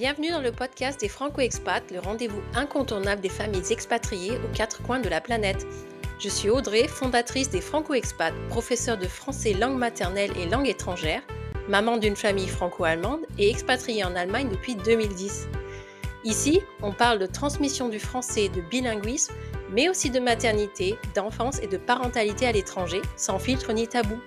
Bienvenue dans le podcast des Franco-Expats, le rendez-vous incontournable des familles expatriées aux quatre coins de la planète. Je suis Audrey, fondatrice des Franco-Expats, professeure de français langue maternelle et langue étrangère, maman d'une famille franco-allemande et expatriée en Allemagne depuis 2010. Ici, on parle de transmission du français et de bilinguisme, mais aussi de maternité, d'enfance et de parentalité à l'étranger, sans filtre ni tabou.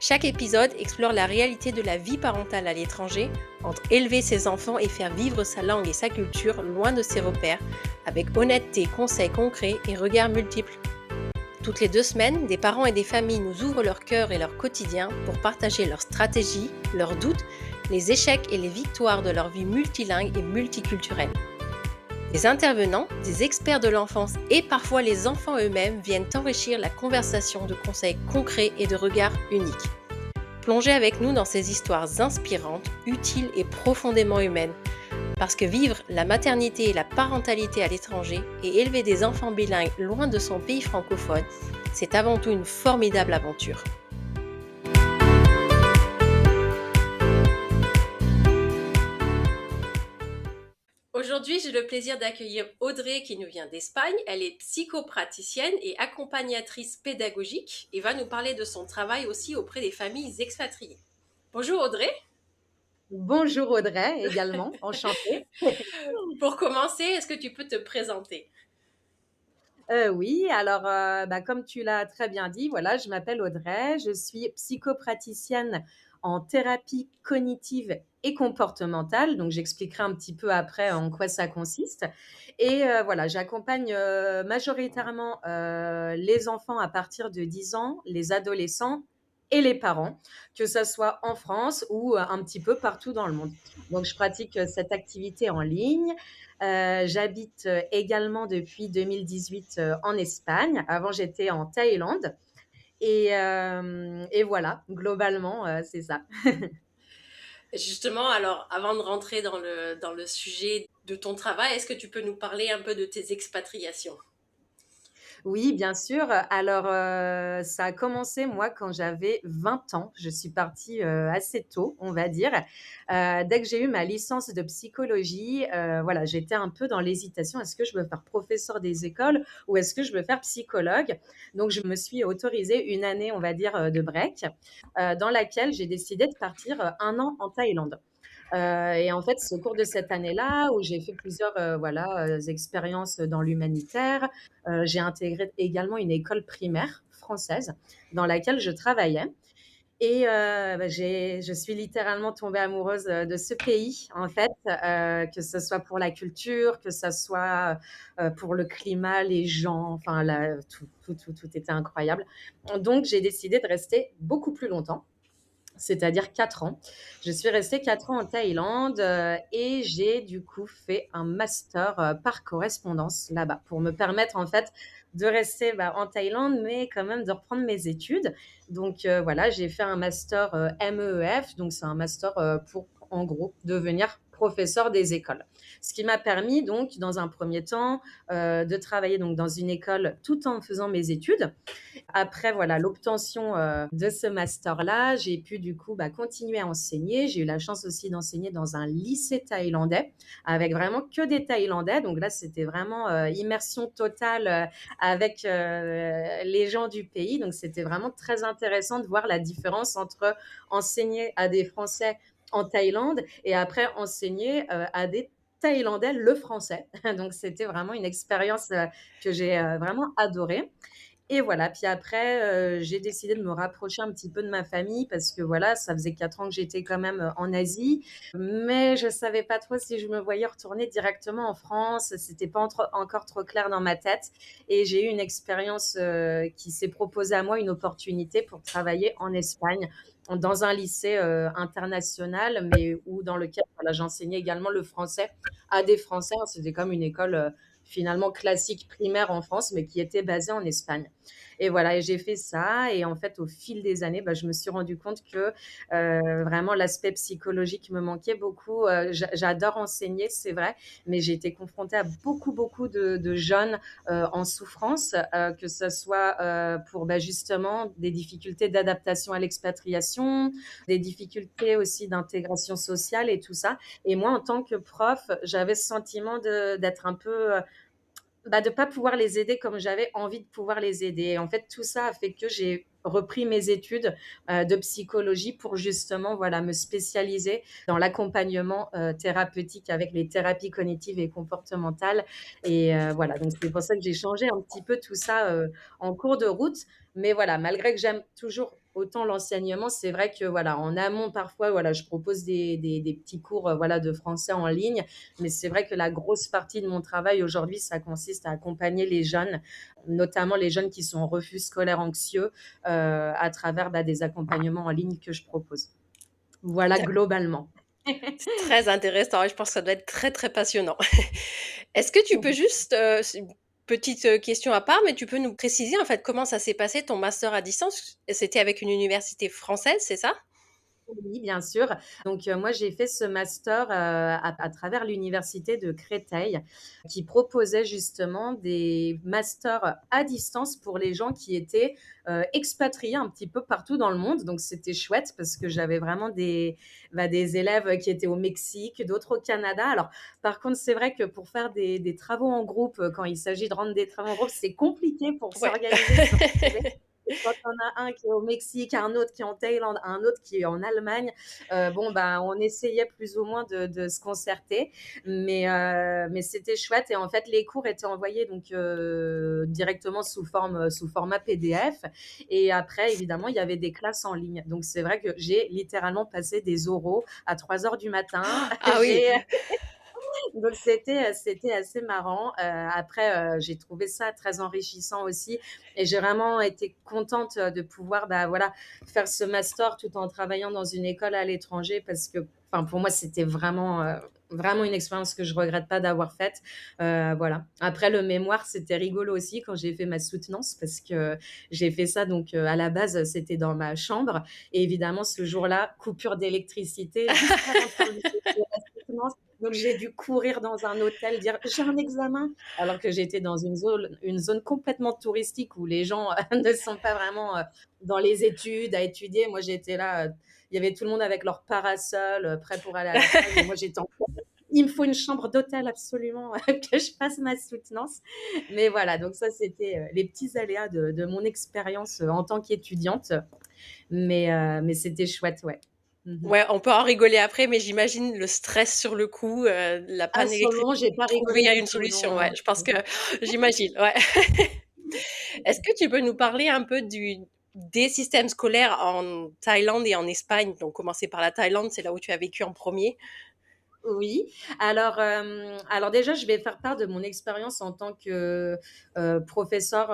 Chaque épisode explore la réalité de la vie parentale à l'étranger, entre élever ses enfants et faire vivre sa langue et sa culture loin de ses repères, avec honnêteté, conseils concrets et regards multiples. Toutes les 2 semaines, des parents et des familles nous ouvrent leur cœur et leur quotidien pour partager leurs stratégies, leurs doutes, les échecs et les victoires de leur vie multilingue et multiculturelle. Des intervenants, des experts de l'enfance et parfois les enfants eux-mêmes viennent enrichir la conversation de conseils concrets et de regards uniques. Plongez avec nous dans ces histoires inspirantes, utiles et profondément humaines. Parce que vivre la maternité et la parentalité à l'étranger et élever des enfants bilingues loin de son pays francophone, c'est avant tout une formidable aventure. Aujourd'hui, j'ai le plaisir d'accueillir Audrey qui nous vient d'Espagne. Elle est psychopraticienne et accompagnatrice pédagogique et va nous parler de son travail aussi auprès des familles expatriées. Bonjour Audrey. Bonjour Audrey également, enchantée. Pour commencer, est-ce que tu peux te présenter ? Oui, alors comme tu l'as très bien dit, voilà, je m'appelle Audrey, je suis psychopraticienne en thérapie cognitive et comportementale, donc j'expliquerai un petit peu après en quoi ça consiste. Et voilà, j'accompagne majoritairement les enfants à partir de 10 ans, les adolescents et les parents, que ce soit en France ou un petit peu partout dans le monde. Donc je pratique cette activité en ligne. J'habite également depuis 2018 en Espagne. Avant, j'étais en Thaïlande. Et voilà, globalement, c'est ça. Justement, alors avant de rentrer dans le sujet de ton travail, est-ce que tu peux nous parler un peu de tes expatriations ? Oui, bien sûr. Alors, ça a commencé, moi, quand j'avais 20 ans. Je suis partie assez tôt, on va dire. Dès que j'ai eu ma licence de psychologie, voilà, j'étais un peu dans l'hésitation. Est-ce que je veux faire professeur des écoles ou est-ce que je veux faire psychologue? Donc, je me suis autorisée une année, on va dire, de break, dans laquelle j'ai décidé de partir 1 an en Thaïlande. Et en fait, c'est au cours de cette année-là où j'ai fait plusieurs expériences dans l'humanitaire. J'ai intégré également une école primaire française dans laquelle je travaillais. Et je suis littéralement tombée amoureuse de ce pays, en fait, que ce soit pour la culture, que ce soit pour le climat, les gens, enfin, tout était incroyable. Donc, j'ai décidé de rester beaucoup plus longtemps, c'est-à-dire 4 ans. Je suis restée 4 ans en Thaïlande et j'ai du coup fait un master par correspondance là-bas pour me permettre en fait de rester en Thaïlande, mais quand même de reprendre mes études. Donc voilà, j'ai fait un master MEEF, donc c'est un master pour en gros devenir professeur des écoles. Ce qui m'a permis donc dans un premier temps de travailler donc dans une école tout en faisant mes études. Après, voilà, l'obtention de ce master-là, j'ai pu du coup continuer à enseigner. J'ai eu la chance aussi d'enseigner dans un lycée thaïlandais avec vraiment que des Thaïlandais. Donc là, c'était vraiment immersion totale avec les gens du pays. Donc c'était vraiment très intéressant de voir la différence entre enseigner à des Français en Thaïlande et après enseigner à des Thaïlandais le français. Donc c'était vraiment une expérience que j'ai vraiment adorée. Et voilà, puis après, j'ai décidé de me rapprocher un petit peu de ma famille parce que voilà, ça faisait 4 ans que j'étais quand même en Asie, mais je savais pas trop si je me voyais retourner directement en France. C'était pas encore trop clair dans ma tête et j'ai eu une expérience qui s'est proposée à moi, une opportunité pour travailler en Espagne dans un lycée international, mais où dans lequel voilà, j'enseignais également le français à des Français. C'était comme une école finalement classique primaire en France, mais qui était basé en Espagne. Et voilà, et j'ai fait ça. Et en fait, au fil des années, je me suis rendu compte que vraiment l'aspect psychologique me manquait beaucoup. J'adore enseigner, c'est vrai, mais j'ai été confrontée à beaucoup, beaucoup de jeunes en souffrance, que ce soit pour justement des difficultés d'adaptation à l'expatriation, des difficultés aussi d'intégration sociale et tout ça. Et moi, en tant que prof, j'avais ce sentiment d'être un peu de pas pouvoir les aider comme j'avais envie de pouvoir les aider. Et en fait, tout ça a fait que j'ai repris mes études de psychologie pour justement voilà me spécialiser dans l'accompagnement thérapeutique avec les thérapies cognitives et comportementales. Et voilà, donc c'est pour ça que j'ai changé un petit peu tout ça en cours de route. Mais voilà, malgré que j'aime toujours autant l'enseignement, c'est vrai que voilà, en amont parfois, voilà, je propose des petits cours voilà de français en ligne, mais c'est vrai que la grosse partie de mon travail aujourd'hui, ça consiste à accompagner les jeunes, notamment les jeunes qui sont en refus scolaire anxieux, à travers des accompagnements en ligne que je propose. Voilà D'accord. globalement. C'est très intéressant et je pense que ça doit être très, très passionnant. Est-ce que tu peux juste, c'est une petite question à part, mais tu peux nous préciser en fait comment ça s'est passé ton master à distance? C'était avec une université française, c'est ça? Oui, bien sûr. Donc, moi, j'ai fait ce master à travers l'université de Créteil, qui proposait justement des masters à distance pour les gens qui étaient expatriés un petit peu partout dans le monde. Donc, c'était chouette parce que j'avais vraiment des élèves qui étaient au Mexique, d'autres au Canada. Alors, par contre, c'est vrai que pour faire des travaux en groupe, quand il s'agit de rendre des travaux en groupe, c'est compliqué pour Ouais. s'organiser, se retrouver. Et quand on a un qui est au Mexique, un autre qui est en Thaïlande, un autre qui est en Allemagne, on essayait plus ou moins de se concerter, mais c'était chouette. Et en fait, les cours étaient envoyés donc directement sous format PDF. Et après, évidemment, il y avait des classes en ligne. Donc c'est vrai que j'ai littéralement passé des oraux à 3 heures du matin. Ah oui. J'ai Donc c'était assez marrant. Après, j'ai trouvé ça très enrichissant aussi, et j'ai vraiment été contente de pouvoir voilà faire ce master tout en travaillant dans une école à l'étranger, parce que enfin pour moi c'était vraiment une expérience que je regrette pas d'avoir faite. Voilà. Après le mémoire, c'était rigolo aussi quand j'ai fait ma soutenance, parce que j'ai fait ça donc à la base c'était dans ma chambre, et évidemment ce jour-là, coupure d'électricité juste avant de faire la soutenance. Donc, j'ai dû courir dans un hôtel, dire j'ai un examen, alors que j'étais dans une zone complètement touristique où les gens ne sont pas vraiment dans les études, à étudier. Moi, j'étais là, il y avait tout le monde avec leur parasol, prêt pour aller à la fac. Et moi, j'étais en il me faut une chambre d'hôtel absolument que je fasse ma soutenance. Mais voilà, donc ça, c'était les petits aléas de mon expérience en tant qu'étudiante. Mais c'était chouette, ouais. Mhm. Ouais, on peut en rigoler après, mais j'imagine le stress sur le coup, la Ah, panne sur le électrique, moment, j'ai pas rigolé trouver du une tout, solution, non, ouais, non. je pense que j'imagine, ouais. Est-ce que tu peux nous parler un peu des systèmes scolaires en Thaïlande et en Espagne? Donc, commencer par la Thaïlande, c'est là où tu as vécu en premier. Oui, alors déjà, je vais faire part de mon expérience en tant que professeur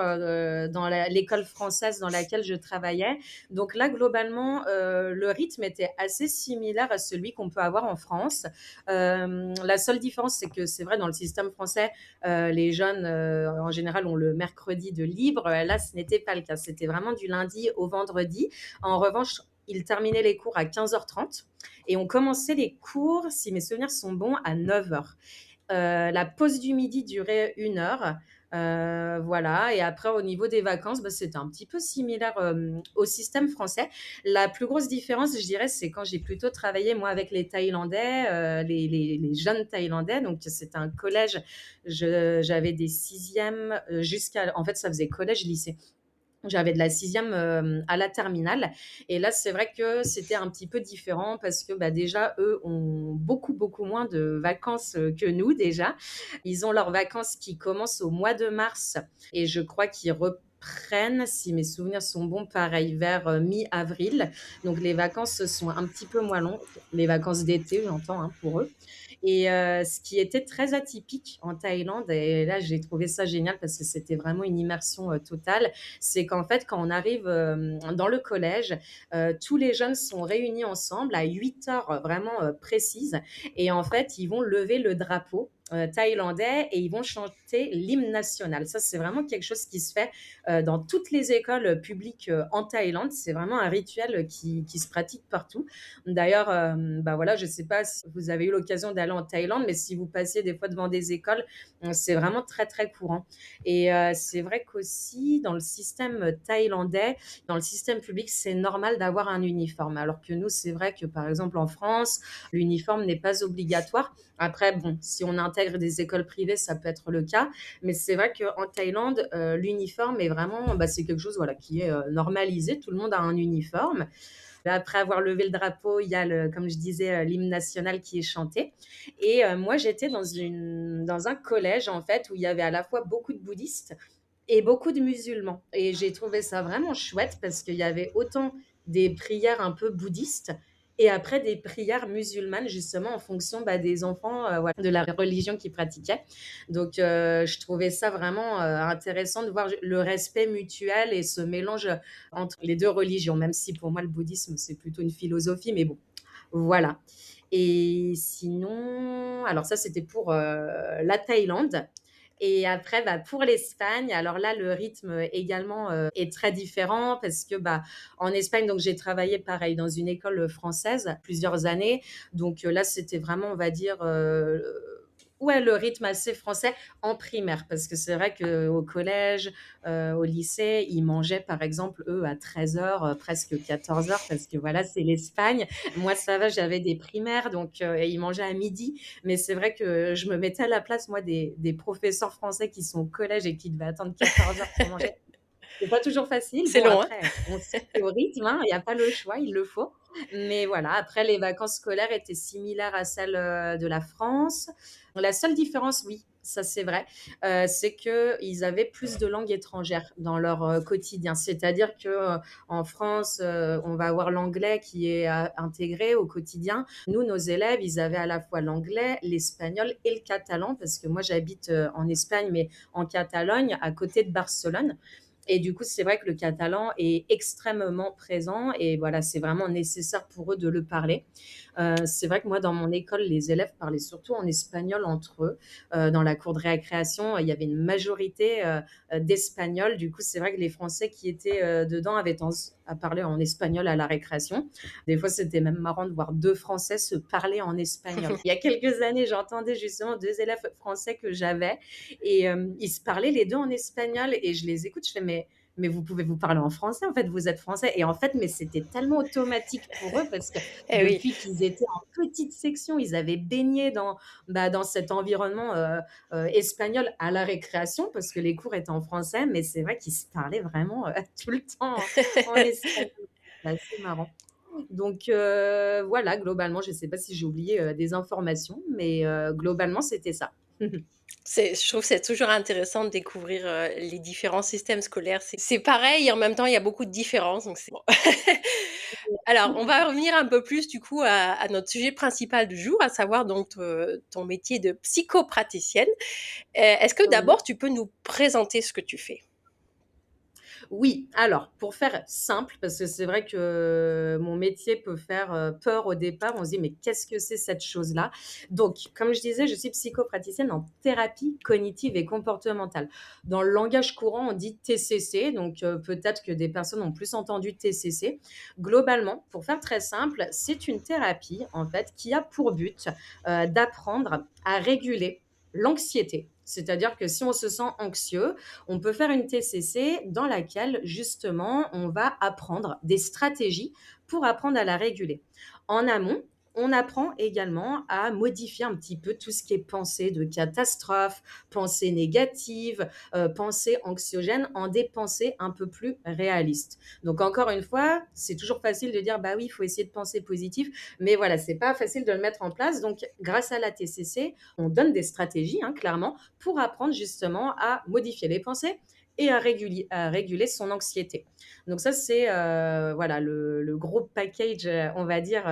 dans l'école française dans laquelle je travaillais. Donc là, globalement, le rythme était assez similaire à celui qu'on peut avoir en France. La seule différence, c'est que c'est vrai, dans le système français, les jeunes, en général, ont le mercredi de libre. Là, ce n'était pas le cas. C'était vraiment du lundi au vendredi. En revanche, ils terminaient les cours à 15h30. Et on commençait les cours, si mes souvenirs sont bons, à 9h. La pause du midi durait 1 heure. Voilà. Et après, au niveau des vacances, c'était un petit peu similaire au système français. La plus grosse différence, je dirais, c'est quand j'ai plutôt travaillé, moi, avec les Thaïlandais, les jeunes Thaïlandais. Donc, c'était un collège. J'avais des sixièmes jusqu'à... En fait, ça faisait collège-lycée. J'avais de la sixième à la terminale. Et là, c'est vrai que c'était un petit peu différent parce que déjà, eux ont beaucoup, beaucoup moins de vacances que nous déjà. Ils ont leurs vacances qui commencent au mois de mars, et je crois qu'ils reprennent, si mes souvenirs sont bons, pareil, vers mi-avril. Donc, les vacances sont un petit peu moins longues. Les vacances d'été, j'entends, hein, pour eux. Et ce qui était très atypique en Thaïlande, et là j'ai trouvé ça génial parce que c'était vraiment une immersion totale, c'est qu'en fait quand on arrive dans le collège, tous les jeunes sont réunis ensemble à 8 heures vraiment précises, et en fait ils vont lever le drapeau thaïlandais et ils vont chanter l'hymne national. Ça, c'est vraiment quelque chose qui se fait dans toutes les écoles publiques en Thaïlande. C'est vraiment un rituel qui se pratique partout. D'ailleurs, bah voilà, je ne sais pas si vous avez eu l'occasion d'aller en Thaïlande, mais si vous passez des fois devant des écoles, c'est vraiment très, très courant. Et c'est vrai qu'aussi, dans le système thaïlandais, dans le système public, c'est normal d'avoir un uniforme. Alors que nous, c'est vrai que, par exemple, en France, l'uniforme n'est pas obligatoire. Après, bon, si on intègre des écoles privées, ça peut être le cas. Mais c'est vrai qu'en Thaïlande, l'uniforme est vraiment, bah, c'est quelque chose voilà, qui est normalisé. Tout le monde a un uniforme. Après avoir levé le drapeau, il y a, comme je disais, l'hymne national qui est chanté. Et moi, j'étais dans un collège, en fait, où il y avait à la fois beaucoup de bouddhistes et beaucoup de musulmans. Et j'ai trouvé ça vraiment chouette parce qu'il y avait autant des prières un peu bouddhistes et après des prières musulmanes, justement, en fonction bah, des enfants, voilà, de la religion qu'ils pratiquaient. Donc, je trouvais ça vraiment intéressant de voir le respect mutuel et ce mélange entre les deux religions, même si pour moi, le bouddhisme, c'est plutôt une philosophie, mais bon, voilà. Et sinon, alors ça, c'était pour la Thaïlande. Et après, bah, pour l'Espagne, alors là, le rythme également est très différent parce que bah, en Espagne, donc j'ai travaillé pareil dans une école française plusieurs années. Donc là, c'était vraiment, on va dire, ouais, le rythme assez français en primaire. Parce que c'est vrai qu'au collège, au lycée, ils mangeaient par exemple, eux, à 13h, presque 14h, parce que voilà, c'est l'Espagne. Moi, ça va, j'avais des primaires, donc ils mangeaient à midi. Mais c'est vrai que je me mettais à la place, moi, des professeurs français qui sont au collège et qui devaient attendre 14 heures pour manger. C'est pas toujours facile. C'est Bon, long, hein? après, on s'y fait au rythme, hein, il n'y a pas le choix, il le faut. Mais voilà, après, les vacances scolaires étaient similaires à celles de la France. La seule différence, oui, ça c'est vrai, c'est qu'ils avaient plus de langues étrangères dans leur quotidien. C'est-à-dire qu'en France, on va avoir l'anglais qui est intégré au quotidien. Nous, nos élèves, ils avaient à la fois l'anglais, l'espagnol et le catalan, parce que moi, j'habite en Espagne, mais en Catalogne, à côté de Barcelone. Et du coup, c'est vrai que le catalan est extrêmement présent et voilà, c'est vraiment nécessaire pour eux de le parler. C'est vrai que moi, dans mon école, les élèves parlaient surtout en espagnol entre eux. Dans la cour de récréation, il y avait une majorité d'Espagnols. Du coup, c'est vrai que les Français qui étaient dedans avaient tendance à parler en espagnol à la récréation. Des fois, c'était même marrant de voir deux Français se parler en espagnol. Il y a quelques années, j'entendais justement deux élèves français que j'avais et ils se parlaient les deux en espagnol et je les écoute, je fais mais vous pouvez vous parler en français, en fait, vous êtes français. Et en fait, mais c'était tellement automatique pour eux parce que Eh oui. depuis qu'ils étaient en petite section, ils avaient baigné dans cet environnement espagnol à la récréation parce que les cours étaient en français, mais c'est vrai qu'ils se parlaient vraiment tout le temps en espagnol. C'est assez marrant. Donc voilà, globalement, je ne sais pas si j'ai oublié des informations, mais globalement, c'était ça. Je trouve que c'est toujours intéressant de découvrir, les différents systèmes scolaires. C'est pareil et en même temps, il y a beaucoup de différences, donc c'est bon. Alors, on va revenir un peu plus du coup à notre sujet principal du jour, à savoir donc ton métier de psychopraticienne. Est-ce que Oui. d'abord tu peux nous présenter ce que tu fais? Oui, alors pour faire simple, parce que c'est vrai que mon métier peut faire peur au départ, on se dit mais qu'est-ce que c'est cette chose-là? Donc, comme je disais, je suis psychopraticienne en thérapie cognitive et comportementale. Dans le langage courant, on dit TCC, donc peut-être que des personnes ont plus entendu TCC. Globalement, pour faire très simple, c'est une thérapie en fait qui a pour but d'apprendre à réguler l'anxiété. C'est-à-dire que si on se sent anxieux, on peut faire une TCC dans laquelle justement on va apprendre des stratégies pour apprendre à la réguler. En amont, on apprend également à modifier un petit peu tout ce qui est pensée de catastrophe, pensée négative, pensée anxiogène en des pensées un peu plus réalistes. Donc encore une fois, c'est toujours facile de dire bah oui, il faut essayer de penser positif, mais voilà, c'est pas facile de le mettre en place. Donc grâce à la TCC, on donne des stratégies, hein, clairement, pour apprendre justement à modifier les pensées et à réguler son anxiété. Donc ça, c'est voilà, le gros package, on va dire,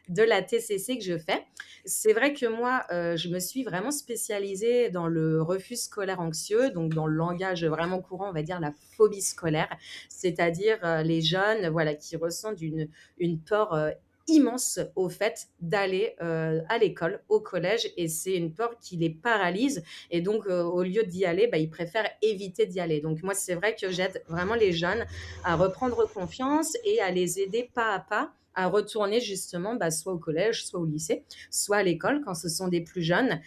de la TCC que je fais. C'est vrai que moi, je me suis vraiment spécialisée dans le refus scolaire anxieux, donc dans le langage vraiment courant, on va dire la phobie scolaire, c'est-à-dire les jeunes voilà, qui ressentent une peur immense au fait d'aller, à l'école, au collège et c'est une peur qui les paralyse et donc au lieu d'y aller, bah, ils préfèrent éviter d'y aller. Donc moi, c'est vrai que j'aide vraiment les jeunes à reprendre confiance et à les aider pas à pas à retourner justement, bah, soit au collège, soit au lycée, soit à l'école quand ce sont des plus jeunes.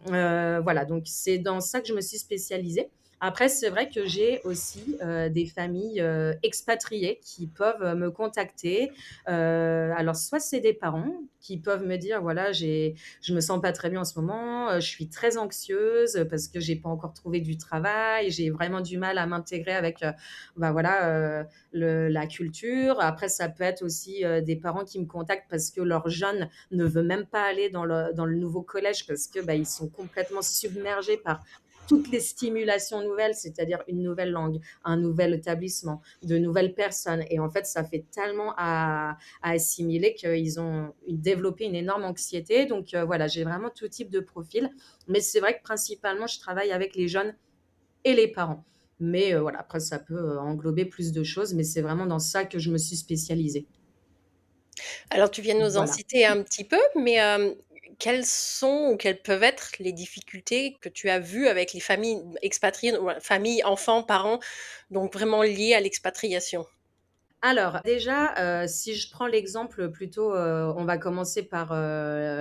Voilà, donc c'est dans ça que je me suis spécialisée. Après, c'est vrai que j'ai aussi, des familles, expatriées qui peuvent, me contacter. Alors soit c'est des parents qui peuvent me dire: «Voilà, je me sens pas très bien en ce moment, je suis très anxieuse, parce que j'ai pas encore trouvé du travail, j'ai vraiment du mal à m'intégrer avec, bah, voilà, le la culture». Après ça peut être aussi, des parents qui me contactent parce que leur jeune ne veut même pas aller dans le nouveau collège parce que, bah, ils sont complètement submergés par toutes les stimulations nouvelles, c'est-à-dire une nouvelle langue, un nouvel établissement, de nouvelles personnes et en fait, ça fait tellement à assimiler qu'ils ont développé une énorme anxiété donc voilà, j'ai vraiment tout type de profil mais c'est vrai que principalement, je travaille avec les jeunes et les parents mais voilà, après ça peut, englober plus de choses mais c'est vraiment dans ça que je me suis spécialisée. Alors tu viens de nous en Voilà. citer un petit peu, mais quelles sont ou quelles peuvent être les difficultés que tu as vues avec les familles expatriées, ouais, familles, enfants, parents, donc vraiment liées à l'expatriation? Alors déjà, si je prends l'exemple plutôt, on va commencer par,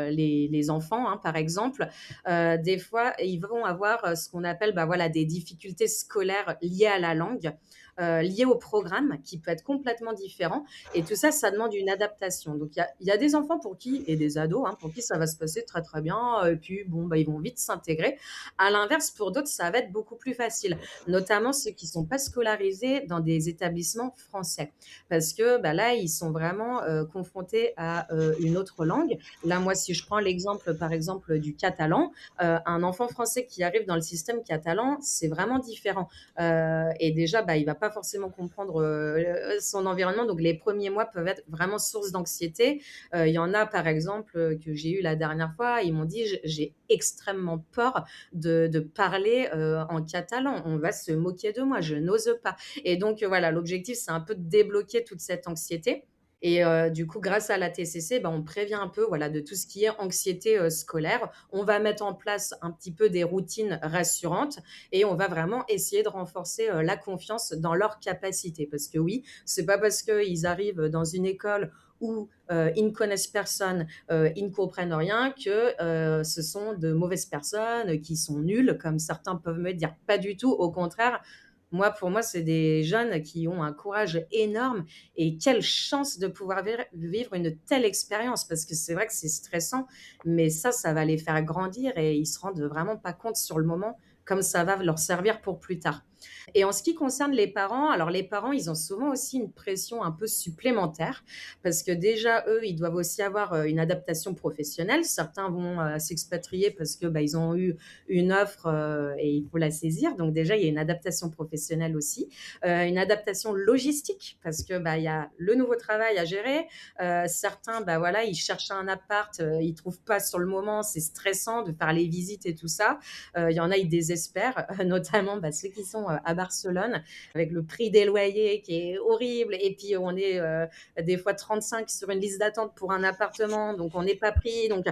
les enfants, hein, par exemple. Des fois, ils vont avoir, ce qu'on appelle, bah, voilà, des difficultés scolaires liées à la langue, liées au programme qui peut être complètement différent et tout ça, ça demande une adaptation. Donc il y a des enfants pour qui et des ados, hein, pour qui ça va se passer très, très bien, et puis bon, bah, ils vont vite s'intégrer. À l'inverse, pour d'autres, ça va être beaucoup plus facile, notamment ceux qui sont pas scolarisés dans des établissements français parce que bah, là, ils sont vraiment confrontés à une autre langue. Là, moi, si je prends l'exemple, par exemple, du catalan, un enfant français qui arrive dans le système catalan, c'est vraiment différent. Et déjà, bah, il va pas forcément comprendre son environnement. Donc, les premiers mois peuvent être vraiment source d'anxiété. Il y en a, par exemple, que j'ai eu la dernière fois, ils m'ont dit, j'ai extrêmement peur de parler en catalan. On va se moquer de moi, je n'ose pas. Et donc, voilà, l'objectif, c'est un peu de débloquer toute cette anxiété. Et du coup, grâce à la TCC, bah, on prévient un peu, voilà, de tout ce qui est anxiété, scolaire. On va mettre en place un petit peu des routines rassurantes et on va vraiment essayer de renforcer, la confiance dans leurs capacités. Parce que oui, c'est pas parce qu'ils arrivent dans une école où, ils ne connaissent personne, ils ne comprennent rien que, ce sont de mauvaises personnes, qui sont nulles, comme certains peuvent me dire. Pas du tout, au contraire, moi, pour moi, c'est des jeunes qui ont un courage énorme et quelle chance de pouvoir vivre une telle expérience parce que c'est vrai que c'est stressant, mais ça va les faire grandir et ils se rendent vraiment pas compte sur le moment comme ça va leur servir pour plus tard. Et en ce qui concerne les parents, alors les parents, ils ont souvent aussi une pression un peu supplémentaire parce que déjà, eux, ils doivent aussi avoir une adaptation professionnelle. Certains vont s'expatrier parce que bah, ils ont eu une offre et il faut la saisir. Donc déjà, il y a une adaptation professionnelle aussi, une adaptation logistique parce que bah, il y a le nouveau travail à gérer. Certains, bah voilà, ils cherchent un appart, ils trouvent pas sur le moment, c'est stressant de faire les visites et tout ça. Il y en a, ils désespèrent, notamment bah, ceux qui sont à Barcelone, avec le prix des loyers qui est horrible. Et puis, on est des fois 35 sur une liste d'attente pour un appartement, donc on n'est pas pris. Donc,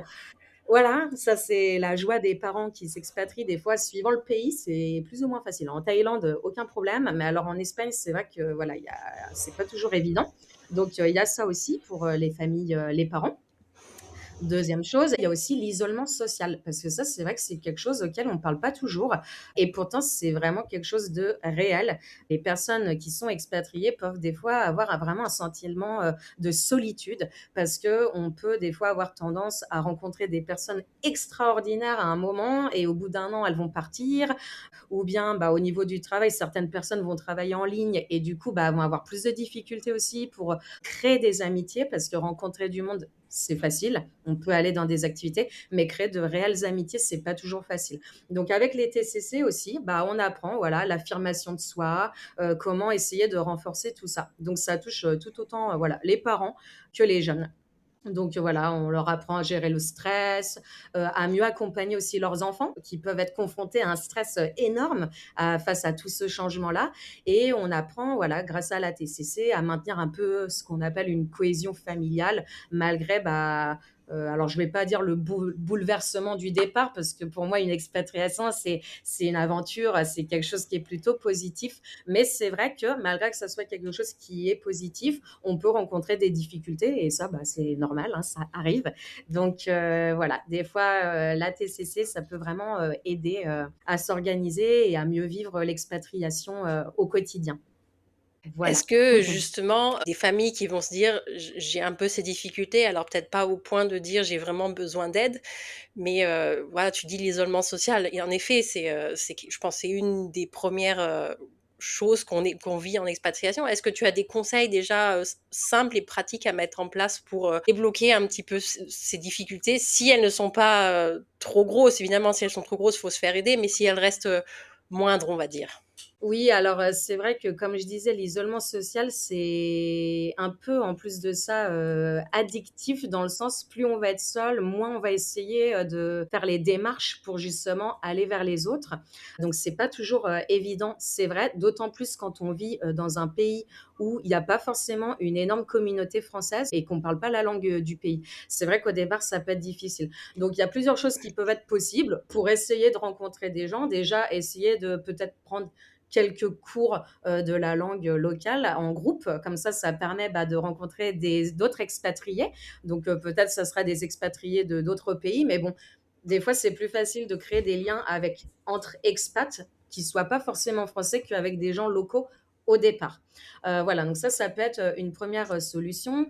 voilà, ça, c'est la joie des parents qui s'expatrient. Des fois, suivant le pays, c'est plus ou moins facile. En Thaïlande, aucun problème. Mais alors, en Espagne, c'est vrai que voilà, c'est pas toujours évident. Donc, il y a ça aussi pour les familles, les parents. Deuxième chose, il y a aussi l'isolement social, parce que ça, c'est vrai que c'est quelque chose auquel on ne parle pas toujours et pourtant, c'est vraiment quelque chose de réel. Les personnes qui sont expatriées peuvent des fois avoir vraiment un sentiment, de solitude parce qu'on peut des fois avoir tendance à rencontrer des personnes extraordinaires à un moment et au bout d'un an, elles vont partir ou bien, bah, au niveau du travail, certaines personnes vont travailler en ligne et du coup, bah, vont avoir plus de difficultés aussi pour créer des amitiés parce que rencontrer du monde, c'est facile. On peut aller dans des activités, mais créer de réelles amitiés, c'est pas toujours facile. Donc avec les TCC aussi, bah, on apprend, voilà, l'affirmation de soi, comment essayer de renforcer tout ça. Donc ça touche, tout autant, voilà, les parents que les jeunes. Donc voilà, on leur apprend à gérer le stress, à mieux accompagner aussi leurs enfants qui peuvent être confrontés à un stress, énorme, face à tout ce changement-là et on apprend, voilà, grâce à la TCC, à maintenir un peu ce qu'on appelle une cohésion familiale malgré, alors je vais pas dire le bouleversement du départ parce que pour moi une expatriation c'est une aventure, c'est quelque chose qui est plutôt positif. Mais c'est vrai que malgré que ça soit quelque chose qui est positif, on peut rencontrer des difficultés et ça, c'est normal, hein, ça arrive. Donc voilà, des fois, la TCC, ça peut vraiment aider à s'organiser et à mieux vivre l'expatriation au quotidien. Est-ce Voilà. que justement, des familles qui vont se dire: J'ai un peu ces difficultés», alors peut-être pas au point de dire: «J'ai vraiment besoin d'aide», mais voilà, tu dis l'isolement social et en effet, c'est que je pense que c'est une des premières choses qu'on vit en expatriation. Est-ce que tu as des conseils déjà, simples et pratiques à mettre en place pour, débloquer un petit peu ces difficultés? Si elles ne sont pas, trop grosses, évidemment, si elles sont trop grosses, il faut se faire aider, mais si elles restent, moindres, on va dire. Oui, alors, c'est vrai que comme je disais, l'isolement social, c'est un peu en plus de ça, addictif dans le sens, plus on va être seul, moins on va essayer, de faire les démarches pour justement aller vers les autres. Donc c'est pas toujours, évident, c'est vrai, d'autant plus quand on vit, dans un pays où il y a pas forcément une énorme communauté française et qu'on parle pas la langue, du pays. C'est vrai qu'au départ, ça peut être difficile. Donc il y a plusieurs choses qui peuvent être possibles pour essayer de rencontrer des gens. Déjà, essayer de peut-être prendre quelques cours de la langue locale en groupe. Comme ça permet de rencontrer d'autres expatriés. Donc peut-être ça sera des expatriés de d'autres pays, mais bon, des fois c'est plus facile de créer des liens avec entre expats qui soient pas forcément français qu'avec des gens locaux au départ. Voilà, donc ça peut être une première solution.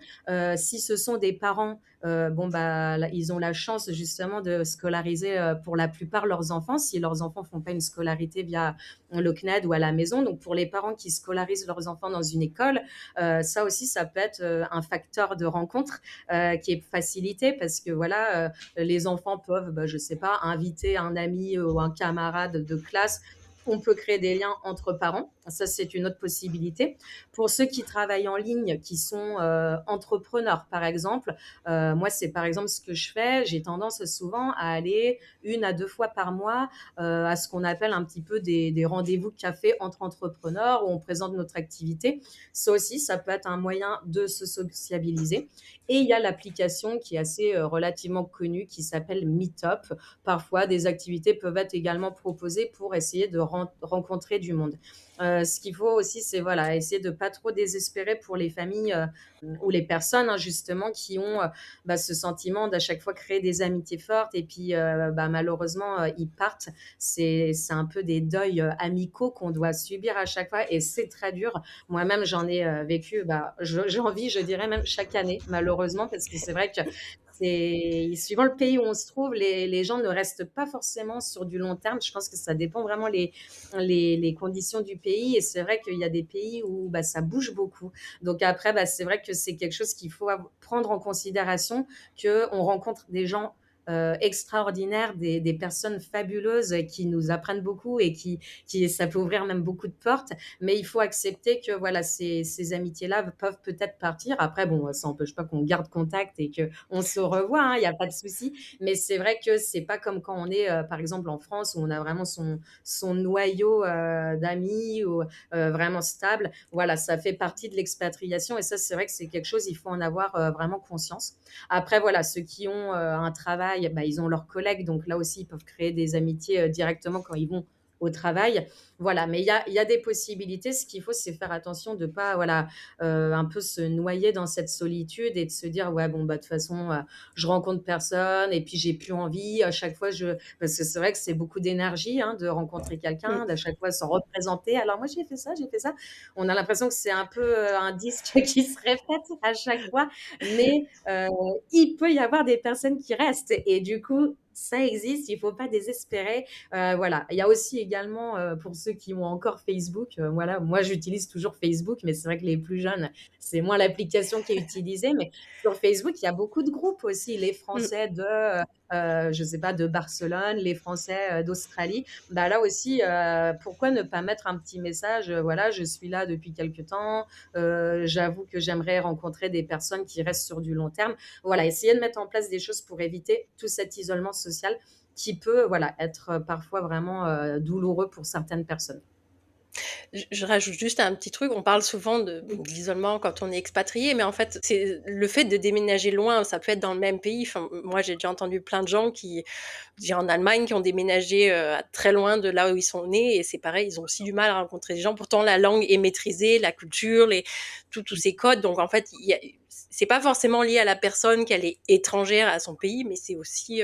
Si ce sont des parents, bon là, ils ont la chance justement de scolariser pour la plupart leurs enfants, si leurs enfants font pas une scolarité via le CNED ou à la maison. Donc pour les parents qui scolarisent leurs enfants dans une école, ça aussi, ça peut être un facteur de rencontre qui est facilité parce que voilà, les enfants peuvent, je sais pas, inviter un ami ou un camarade de classe. On peut créer des liens entre parents. Ça, c'est une autre possibilité. Pour ceux qui travaillent en ligne, qui sont entrepreneurs, par exemple, moi, c'est par exemple ce que je fais. J'ai tendance souvent à aller 1 à 2 fois par mois à ce qu'on appelle un petit peu des rendez-vous café entre entrepreneurs où on présente notre activité. Ça aussi, ça peut être un moyen de se sociabiliser. Et il y a l'application qui est assez relativement connue qui s'appelle Meetup. Parfois, des activités peuvent être également proposées pour essayer de rencontrer du monde. Ce qu'il faut aussi, c'est voilà, essayer de pas trop désespérer pour les familles ou les personnes hein, justement qui ont ce sentiment d'à chaque fois créer des amitiés fortes et puis malheureusement ils partent. C'est un peu des deuils amicaux qu'on doit subir à chaque fois et c'est très dur. Moi-même, j'en ai vécu, j'en vis, je dirais même chaque année, malheureusement, parce que c'est vrai que c'est suivant le pays où on se trouve, les gens ne restent pas forcément sur du long terme. Je pense que ça dépend vraiment les conditions du pays. Et c'est vrai qu'il y a des pays où ça bouge beaucoup. Donc après, c'est vrai que c'est quelque chose qu'il faut prendre en considération, qu'on rencontre des gens extraordinaires, des personnes fabuleuses qui nous apprennent beaucoup et ça peut ouvrir même beaucoup de portes. Mais il faut accepter que voilà, ces amitiés-là peuvent peut-être partir. Après, bon, ça n'empêche pas qu'on garde contact et qu'on se revoit, hein, il n'y a pas de souci. Mais c'est vrai que c'est pas comme quand on est, par exemple, en France où on a vraiment son noyau d'amis ou vraiment stable. Voilà, ça fait partie de l'expatriation et ça, c'est vrai que c'est quelque chose, il faut en avoir vraiment conscience. Après, voilà, ceux qui ont un travail, ils ont leurs collègues, donc là aussi, ils peuvent créer des amitiés directement quand ils vont au travail. Voilà, mais il y a des possibilités. Ce qu'il faut, c'est faire attention de pas, voilà, un peu se noyer dans cette solitude et de se dire, ouais, bon, de toute façon, je rencontre personne et puis j'ai plus envie. À chaque fois, parce que c'est vrai que c'est beaucoup d'énergie hein, de rencontrer quelqu'un, d'à chaque fois s'en représenter. Alors moi, j'ai fait ça, j'ai fait ça. On a l'impression que c'est un peu un disque qui se répète à chaque fois, mais il peut y avoir des personnes qui restent et du coup, ça existe, il ne faut pas désespérer. Voilà. Il y a aussi également, pour ceux qui ont encore Facebook, voilà, moi j'utilise toujours Facebook, mais c'est vrai que les plus jeunes, c'est moins l'application qui est utilisée. Mais sur Facebook, il y a beaucoup de groupes aussi, les Mmh. Français de je sais pas, de Barcelone, les Français, d'Australie. Bah, là aussi, pourquoi ne pas mettre un petit message, voilà: «Je suis là depuis quelque temps, j'avoue que j'aimerais rencontrer des personnes qui restent sur du long terme». Voilà, essayer de mettre en place des choses pour éviter tout cet isolement social qui peut, voilà, être, parfois vraiment, douloureux pour certaines personnes. Je rajoute juste un petit truc, on parle souvent de l'isolement quand on est expatrié, mais en fait, c'est le fait de déménager loin, ça peut être dans le même pays. Enfin, moi, j'ai déjà entendu plein de gens qui, je dirais en Allemagne, qui ont déménagé très loin de là où ils sont nés, et c'est pareil, ils ont aussi du mal à rencontrer des gens. Pourtant, la langue est maîtrisée, la culture, tous ces codes. Donc, en fait, c'est pas forcément lié à la personne qu'elle est étrangère à son pays, mais c'est aussi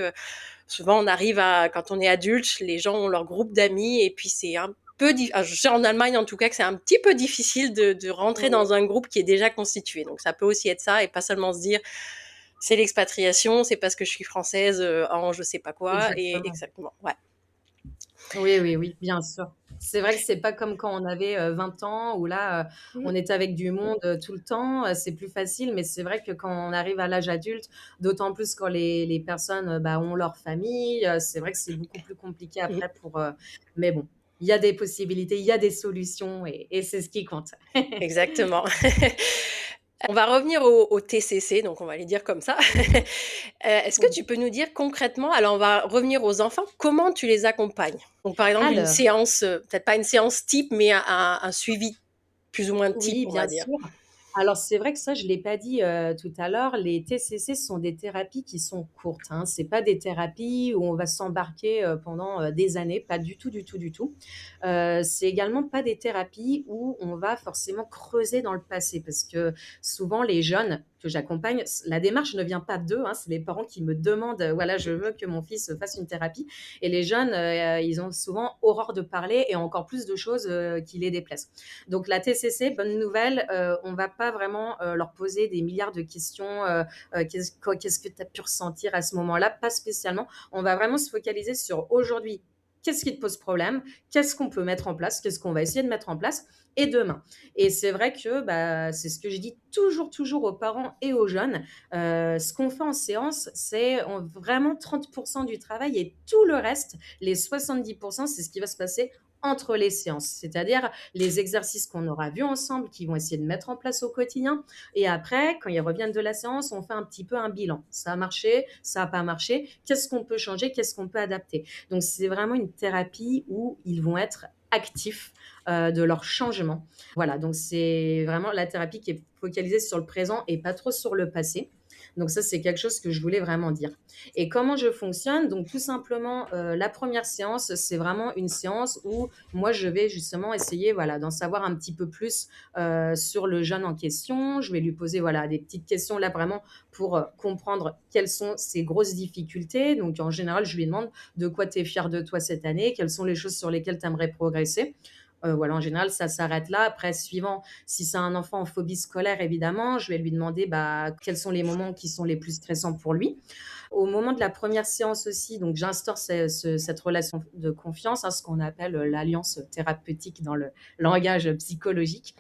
souvent on arrive à, quand on est adulte, les gens ont leur groupe d'amis, et puis c'est un je sais en Allemagne en tout cas que c'est un petit peu difficile de rentrer Oui, dans un groupe qui est déjà constitué. Donc ça peut aussi être ça, et pas seulement se dire c'est l'expatriation, c'est parce que je suis française en je sais pas quoi. Et exactement. exactement, ouais. Oui, oui, oui, bien sûr. C'est vrai que c'est pas comme quand on avait, 20 ans où là, Mm. on était avec du monde, tout le temps, c'est plus facile. Mais c'est vrai que quand on arrive à l'âge adulte, d'autant plus quand les personnes, bah, ont leur famille, c'est vrai que c'est beaucoup plus compliqué Mm. après pour, mais bon, il y a des possibilités, il y a des solutions et c'est ce qui compte. Exactement. On va revenir au TCC, donc on va les dire comme ça. Est-ce que tu peux nous dire concrètement, alors on va revenir aux enfants, comment tu les accompagnes? Donc par exemple une Alors, séance, peut-être pas une séance type, mais un suivi plus ou moins type, oui, on bien va dire. sûr. Alors c'est vrai que ça, je l'ai pas dit, tout à l'heure, les TCC sont des thérapies qui sont courtes, hein. C'est pas des thérapies où on va s'embarquer, pendant, des années, pas du tout, du tout, du tout. C'est également pas des thérapies où on va forcément creuser dans le passé parce que souvent les jeunes que j'accompagne, la démarche ne vient pas d'eux, hein, c'est les parents qui me demandent, voilà: «Je veux que mon fils fasse une thérapie», et les jeunes, ils ont souvent horreur de parler et encore plus de choses, qui les déplaisent. Donc la TCC, bonne nouvelle, on va pas vraiment leur poser des milliards de questions. Qu'est-ce que tu as pu ressentir à ce moment-là? Pas spécialement. On va vraiment se focaliser sur aujourd'hui. Qu'est-ce qui te pose problème? Qu'est-ce qu'on peut mettre en place? Qu'est-ce qu'on va essayer de mettre en place? Et demain. Et c'est vrai que bah, c'est ce que je dis toujours, toujours aux parents et aux jeunes. Ce qu'on fait en séance, c'est vraiment 30% du travail et tout le reste, les 70%, c'est ce qui va se passer entre les séances. C'est-à-dire les exercices qu'on aura vus ensemble, qu'ils vont essayer de mettre en place au quotidien. Et après, quand ils reviennent de la séance, on fait un petit peu un bilan. Ça a marché, ça n'a pas marché. Qu'est-ce qu'on peut changer? Qu'est-ce qu'on peut adapter? Donc, c'est vraiment une thérapie où ils vont être actifs de leur changement. Voilà, donc c'est vraiment la thérapie qui est focalisée sur le présent et pas trop sur le passé. Donc ça, c'est quelque chose que je voulais vraiment dire. Et comment je fonctionne? Donc tout simplement, la première séance, c'est vraiment une séance où moi, je vais justement essayer, voilà, d'en savoir un petit peu plus, sur le jeune en question. Je vais lui poser, voilà, des petites questions là vraiment pour, comprendre quelles sont ses grosses difficultés. Donc en général, je lui demande: «De quoi tu es fier de toi cette année? Quelles sont les choses sur lesquelles tu aimerais progresser?» Voilà, en général, ça s'arrête là. Après, suivant si c'est un enfant en phobie scolaire, évidemment, je vais lui demander, bah, quels sont les moments qui sont les plus stressants pour lui. Au moment de la première séance aussi, donc j'instaure cette relation de confiance, hein, ce qu'on appelle l'alliance thérapeutique dans le langage psychologique.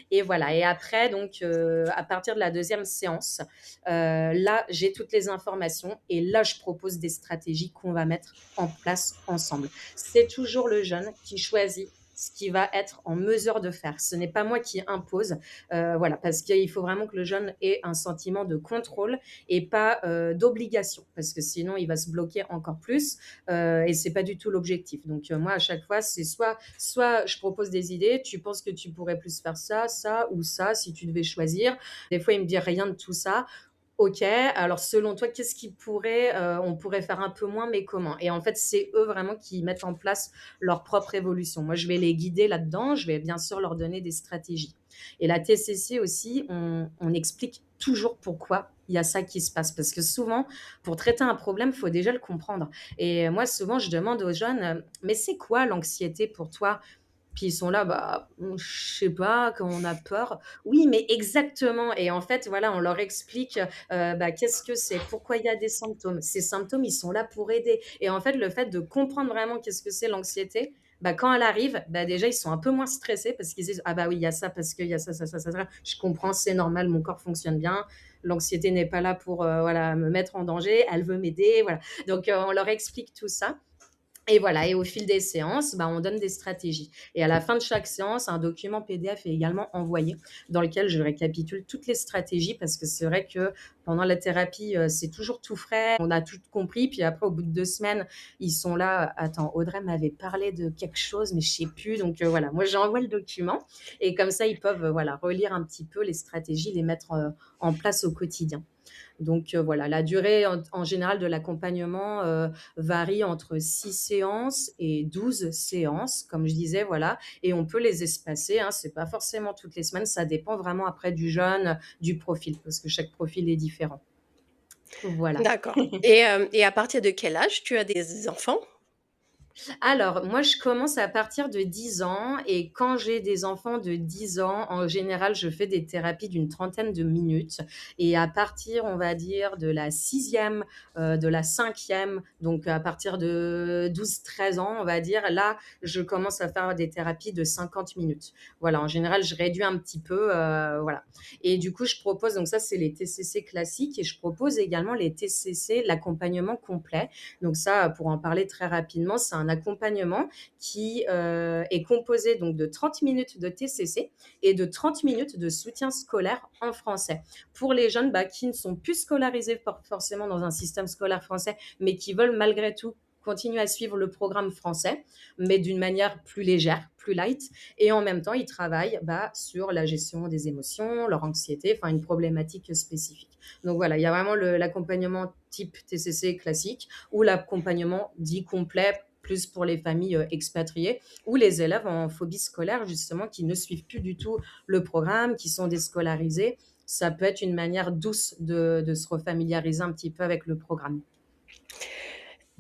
Et voilà. Et après, donc, à partir de la deuxième séance, là, j'ai toutes les informations et là, je propose des stratégies qu'on va mettre en place ensemble. C'est toujours le jeune qui choisit ce qu'il va être en mesure de faire. Ce n'est pas moi qui impose, voilà, parce qu'il faut vraiment que le jeune ait un sentiment de contrôle et pas d'obligation, parce que sinon il va se bloquer encore plus, et c'est pas du tout l'objectif. Donc moi à chaque fois c'est soit je propose des idées, tu penses que tu pourrais plus faire ça, ça ou ça si tu devais choisir. Des fois il me dit rien de tout ça. OK, alors selon toi, qu'est-ce qui pourrait, on pourrait faire un peu moins, mais comment? Et en fait, c'est eux vraiment qui mettent en place leur propre évolution. Moi, je vais les guider là-dedans, je vais bien sûr leur donner des stratégies. Et la TCC aussi, on explique toujours pourquoi il y a ça qui se passe. Parce que souvent, pour traiter un problème, il faut déjà le comprendre. Et moi, souvent, je demande aux jeunes, mais c'est quoi l'anxiété pour toi? Puis ils sont là, bah, je sais pas, quand on a peur. Oui, mais exactement. Et en fait, voilà, on leur explique, bah, qu'est-ce que c'est? Pourquoi il y a des symptômes? Ces symptômes, ils sont là pour aider. Et en fait, le fait de comprendre vraiment qu'est-ce que c'est l'anxiété, bah, quand elle arrive, bah, déjà, ils sont un peu moins stressés parce qu'ils disent: «Ah bah oui, il y a ça parce qu'il y a ça, ça, ça, ça, ça. Je comprends, c'est normal, mon corps fonctionne bien. l'anxiété n'est pas là pour voilà, me mettre en danger, elle veut m'aider. Voilà. Donc, on leur explique tout ça. Et voilà, et au fil des séances, bah, on donne des stratégies. Et à la fin de chaque séance, un document PDF est également envoyé dans lequel je récapitule toutes les stratégies parce que c'est vrai que pendant la thérapie, c'est toujours tout frais, on a tout compris. Puis après, au bout de 2 semaines, ils sont là, attends, Audrey m'avait parlé de quelque chose, mais je sais plus. Donc voilà, moi j'envoie le document et comme ça, ils peuvent voilà, relire un petit peu les stratégies, les mettre en place au quotidien. Donc voilà, la durée en général de l'accompagnement varie entre 6 séances et 12 séances, comme je disais, voilà, et on peut les espacer, hein, c'est pas forcément toutes les semaines, ça dépend vraiment après du jeune, du profil, parce que chaque profil est différent. Voilà. D'accord. Et à partir de quel âge tu as des enfants? Alors, moi, je commence à partir de 10 ans et quand j'ai des enfants de 10 ans, en général, je fais des thérapies d'une trentaine de minutes et à partir, on va dire, de la sixième, de la cinquième, donc à partir de 12, 13 ans, on va dire, là, je commence à faire des thérapies de 50 minutes. Voilà, en général, je réduis un petit peu, voilà. Et du coup, je propose, donc ça, c'est les TCC classiques et je propose également les TCC, l'accompagnement complet. Donc ça, pour en parler très rapidement, c'est un accompagnement qui est composé donc de 30 minutes de TCC et de 30 minutes de soutien scolaire en français. Pour les jeunes qui ne sont plus scolarisés forcément dans un système scolaire français, mais qui veulent malgré tout continuer à suivre le programme français, mais d'une manière plus légère, plus light. Et en même temps, ils travaillent sur la gestion des émotions, leur anxiété, enfin une problématique spécifique. Donc voilà, il y a vraiment l'accompagnement type TCC classique ou l'accompagnement dit complet plus pour les familles expatriées ou les élèves en phobie scolaire justement qui ne suivent plus du tout le programme, qui sont déscolarisés. Ça peut être une manière douce de se refamiliariser un petit peu avec le programme.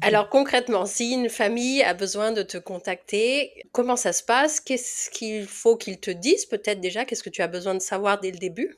Alors concrètement, si une famille a besoin de te contacter, comment ça se passe? Qu'est-ce qu'il faut qu'ils te disent peut-être déjà? Qu'est-ce que tu as besoin de savoir dès le début?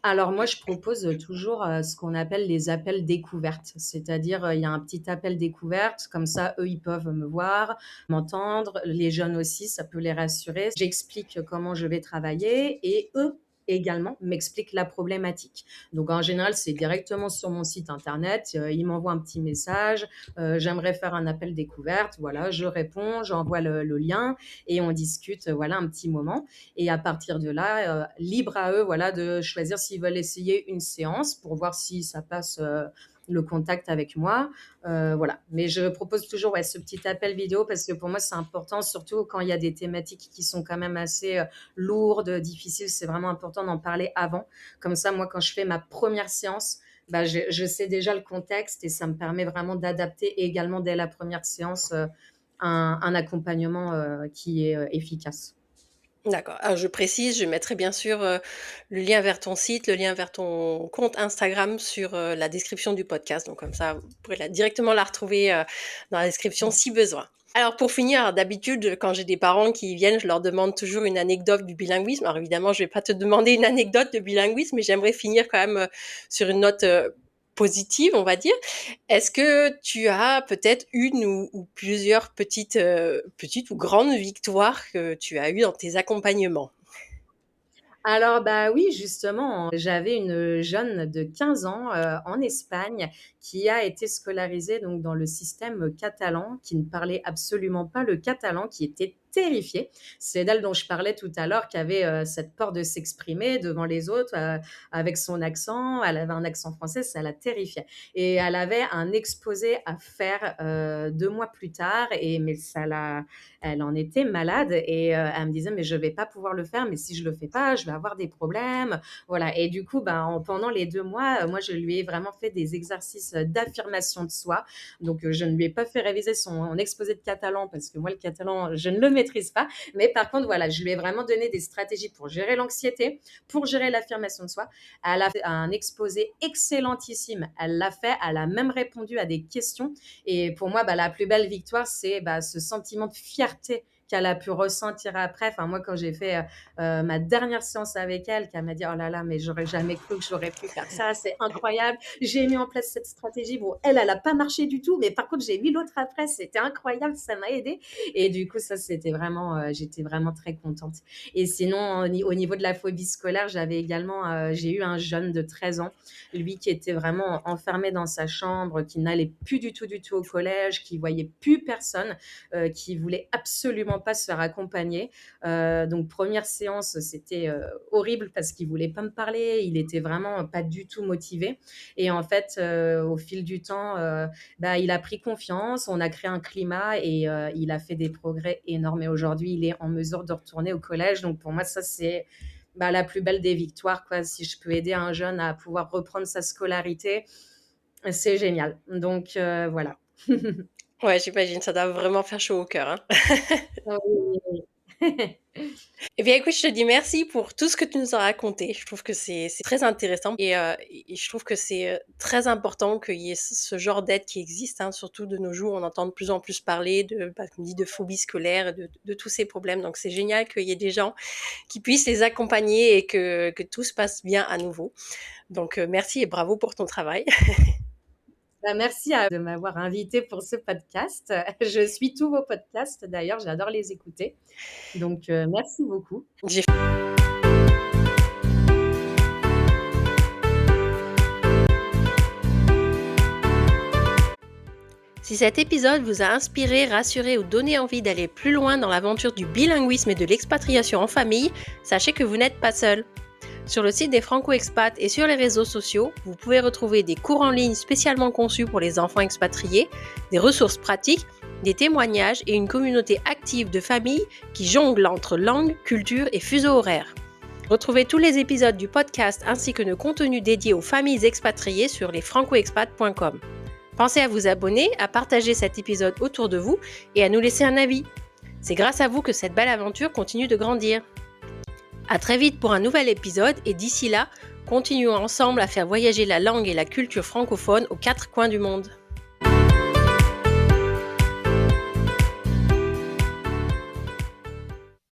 Alors moi, je propose toujours ce qu'on appelle les appels découvertes. C'est-à-dire, il y a un petit appel découverte, comme ça, eux, ils peuvent me voir, m'entendre. Les jeunes aussi, ça peut les rassurer. J'explique comment je vais travailler et eux également m'expliquent la problématique. Donc en général, c'est directement sur mon site internet. Ils m'envoient un petit message. J'aimerais faire un appel découverte. Voilà, je réponds, j'envoie le lien et on discute. Voilà, un petit moment. Et à partir de là, libre à eux voilà, de choisir s'ils veulent essayer une séance pour voir si ça passe le contact avec moi. Voilà. Mais je propose toujours ce petit appel vidéo parce que pour moi, c'est important, surtout quand il y a des thématiques qui sont quand même assez lourdes, difficiles. C'est vraiment important d'en parler avant. Comme ça, moi, quand je fais ma première séance, je sais déjà le contexte et ça me permet vraiment d'adapter également dès la première séance un accompagnement qui est efficace. D'accord. Alors je précise, je mettrai bien sûr, le lien vers ton site, le lien vers ton compte Instagram sur, la description du podcast. Donc comme ça, vous pourrez directement la retrouver, dans la description si besoin. Alors pour finir, d'habitude, quand j'ai des parents qui viennent, je leur demande toujours une anecdote du bilinguisme. Alors évidemment, je vais pas te demander une anecdote de bilinguisme, mais j'aimerais finir quand même, sur une note, positive, on va dire. Est-ce que tu as peut-être une ou plusieurs petites ou grandes victoires que tu as eues dans tes accompagnements? Alors, oui, justement, j'avais une jeune de 15 ans, en Espagne qui a été scolarisée donc dans le système catalan, qui ne parlait absolument pas le catalan, qui était terrifiée. C'est d'elle dont je parlais tout à l'heure, qui avait, cette peur de s'exprimer devant les autres, avec son accent. Elle avait un accent français, ça la terrifiait et elle avait un exposé à faire, 2 mois plus tard mais elle en était malade et elle me disait: «Mais je vais pas pouvoir le faire, mais si je le fais pas, je vais avoir des problèmes». Voilà et du coup, pendant les 2 mois, moi, je lui ai vraiment fait des exercices, d'affirmation de soi. Donc je ne lui ai pas fait réviser son exposé de catalan parce que moi, le catalan, je ne le maîtrise pas. Mais par contre, voilà, je lui ai vraiment donné des stratégies pour gérer l'anxiété, pour gérer l'affirmation de soi. Elle a fait un exposé excellentissime. Elle l'a fait, elle a même répondu à des questions et pour moi, la plus belle victoire, c'est ce sentiment de fierté qu'elle a pu ressentir après. Enfin, moi, quand j'ai fait ma dernière séance avec elle, qu'elle m'a dit: «Oh là là, mais j'aurais jamais cru que j'aurais pu faire ça, c'est incroyable. J'ai mis en place cette stratégie». Bon, elle a pas marché du tout, mais par contre, j'ai mis l'autre après, c'était incroyable, ça m'a aidée. Et du coup, ça, c'était vraiment, j'étais vraiment très contente. Et sinon, au niveau de la phobie scolaire, j'ai eu un jeune de 13 ans, lui qui était vraiment enfermé dans sa chambre, qui n'allait plus du tout au collège, qui voyait plus personne, qui voulait absolument pas se faire accompagner. Donc première séance, c'était horrible parce qu'il voulait pas me parler, il était vraiment pas du tout motivé. Et en fait, au fil du temps, il a pris confiance, on a créé un climat et il a fait des progrès énormes. Et aujourd'hui, il est en mesure de retourner au collège. Donc pour moi, ça c'est la plus belle des victoires, quoi. Si je peux aider un jeune à pouvoir reprendre sa scolarité, c'est génial. Donc voilà. Ouais, j'imagine, ça doit vraiment faire chaud au cœur, hein. Oui, oui, oui. Eh bien, écoute, je te dis merci pour tout ce que tu nous as raconté. Je trouve que c'est très intéressant et je trouve que c'est très important qu'il y ait ce genre d'aide qui existe, hein, surtout de nos jours. On entend de plus en plus parler comme dit, de phobie scolaire, de tous ces problèmes. Donc, c'est génial qu'il y ait des gens qui puissent les accompagner et que tout se passe bien à nouveau. Donc, merci et bravo pour ton travail. Merci de m'avoir invité pour ce podcast. Je suis tous vos podcasts d'ailleurs, j'adore les écouter. Donc merci beaucoup. J'ai Si cet épisode vous a inspiré, rassuré ou donné envie d'aller plus loin dans l'aventure du bilinguisme et de l'expatriation en famille, sachez que vous n'êtes pas seul. Sur le site des Franco-Expats et sur les réseaux sociaux, vous pouvez retrouver des cours en ligne spécialement conçus pour les enfants expatriés, des ressources pratiques, des témoignages et une communauté active de familles qui jonglent entre langue, culture et fuseaux horaires. Retrouvez tous les épisodes du podcast ainsi que nos contenus dédiés aux familles expatriées sur lesfrancoexpats.com. Pensez à vous abonner, à partager cet épisode autour de vous et à nous laisser un avis. C'est grâce à vous que cette belle aventure continue de grandir. À très vite pour un nouvel épisode et d'ici là, continuons ensemble à faire voyager la langue et la culture francophone aux quatre coins du monde.